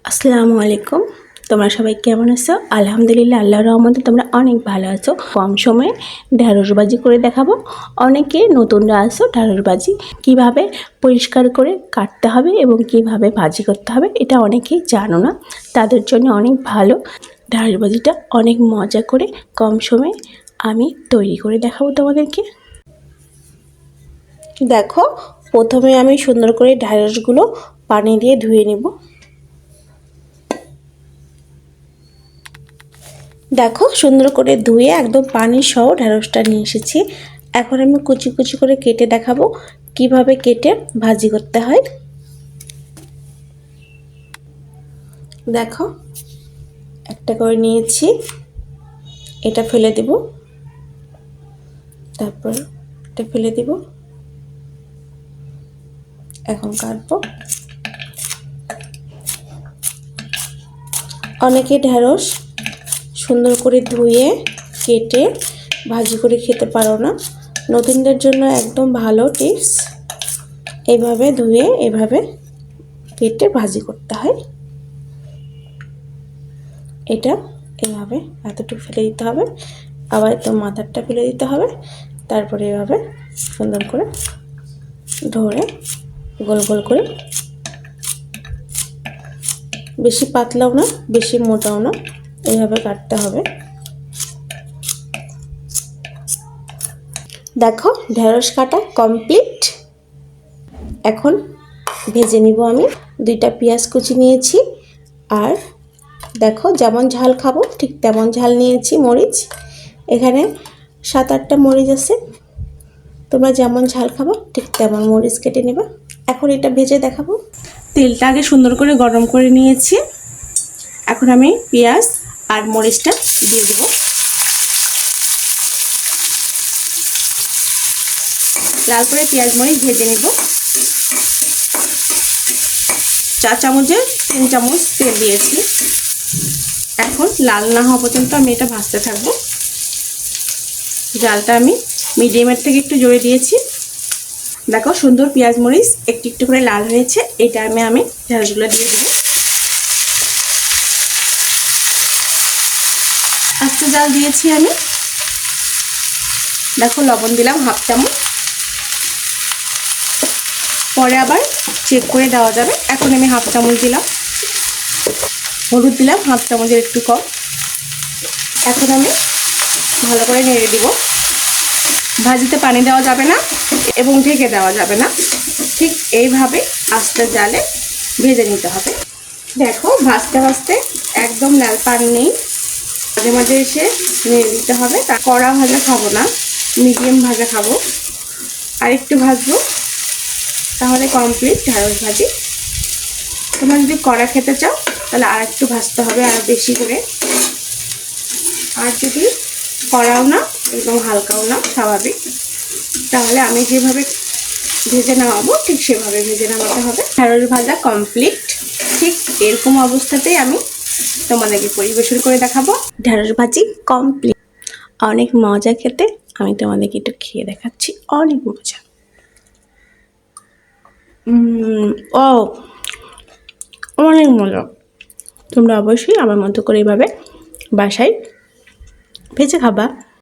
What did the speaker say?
আসসালামু আলাইকুম। তোমরা সবাই কেমন আছো? আলহামদুলিল্লাহ, আল্লাহর রহমতে তোমরা অনেক ভালো আছো। কম সময়ে ঢ্যাঁড়স ভাজি করে দেখাবো। অনেকে নতুনরা আছো, ঢ্যাঁড়স ভাজি কীভাবে পরিষ্কার করে কাটতে হবে এবং কিভাবে ভাজি করতে হবে এটা অনেকেই জানো না। তাদের জন্য অনেক ভালো। ঢ্যাঁড়স ভাজিটা অনেক মজা করে কম সময়ে আমি তৈরি করে দেখাবো তোমাদেরকে। দেখো, প্রথমে আমি সুন্দর করে ঢ্যাঁড়সগুলো পানি দিয়ে ধুয়ে নেব। দেখো, সুন্দর করে ধুয়ে একদম পানি সহ ঢ্যাঁড়সটা নিয়ে এসেছি। এখন আমি কুচি কুচি করে কেটে দেখাবো কিভাবে কেটে ভাজি করতে হয়। দেখো, একটা করে নিয়েছি, এটা ফেলে দেব, তারপর এটা ফেলে দেব। এখন কাটবো। অনেকে ঢ্যাঁড়স সুন্দর করে ধুয়ে কেটে ভাজি করে খেতে পারো না, নতুনদের জন্য একদম ভালো টিপস। এভাবে ধুয়ে এভাবে কেটে ভাজি করতে হয়। এটা এভাবে এতটুকু ফেলে দিতে হবে, আবার তো মাথাটা ফেলে দিতে হবে, তারপরে এভাবে সুন্দর করে ধরে গোল গোল করে, বেশি পাতলাও না বেশি মোটাও না, এইভাবে কাটতে হবে। দেখো, ঢেঁড়স কাটা কমপ্লিট। এখন ভেজে নিব। আমি 2টা পেঁয়াজ কুচি নিয়েছি, আর দেখো যেমন ঝাল খাবো ঠিক তেমন ঝাল নিয়েছি। মরিচ এখানে 7-8টা মরিচ আছে, তোমরা যেমন ঝাল খাবো ঠিক তেমন মরিচ কেটে নেবে। এখন এটা ভেজে দেখাবো। তেলটা আগে সুন্দর করে গরম করে নিয়েছি। এখন আমি পেঁয়াজ আর মরিচটা দিয়ে দেবো। লাল করে পেঁয়াজ মরিচ ভেজে নেব। 4 চামচের 3 চামচ তেল দিয়েছি। এখন লাল না হওয়া পর্যন্ত আমি এটা ভাজতে থাকবো। জালটা আমি মিডিয়ামের থেকে একটু জোরে দিয়েছি। দেখো, সুন্দর পেঁয়াজ মরিচ একটু একটু করে লাল হয়েছে। এটা আমি ঢেঁড়সগুলো দিয়ে দেবো। আস্তে জাল দিয়েছি আমি। দেখো, লবণ দিলাম 1/2 চামচ, পরে আবার চেক করে দেওয়া যাবে। এখন আমি 1/2 চামচ দিলাম। হলুদ দিলাম 1/2 চামচের একটু কম। এখন আমি ভালো করে নেড়ে দিব। ভাজিতে পানি দেওয়া যাবে না এবং ঢেকে দেওয়া যাবে না, ঠিক এইভাবে আস্তে জালে ভেজে নিতে হবে। দেখো, ভাজতে ভাজতে একদম লাল পান নেই, মাঝে মাঝে এসে নেড়ে দিতে হবে। তা কড়া ভাজা খাবো না, মিডিয়াম ভাজা খাবো। আর একটু ভাজবো, তাহলে কমপ্লিট ঢেঁড়স ভাজি। তোমরা যদি কড়া খেতে চাও তাহলে আর একটু ভাজতে হবে, আর বেশি করে। আর যদি কড়াও না একদম হালকাও না, স্বাভাবিক, তাহলে আমি যেভাবে ভেজে নামাবো ঠিক সেভাবে ভেজে নামাতে হবে। ঢেঁড়স ভাজা কমপ্লিট। ঠিক এরকম অবস্থাতেই আমি তোমাদেরকে পরিবেশন করে দেখাবো। ঢেঁড়স ভাজি কমপ্লিট। অনেক মজা খেতে। আমি তোমাদেরকে একটু খেয়ে দেখাচ্ছি। অনেক মজা। ও, অনেক মজা। তোমরা অবশ্যই আমার মতো করে এইভাবে বাসায় ভেজে খাবা।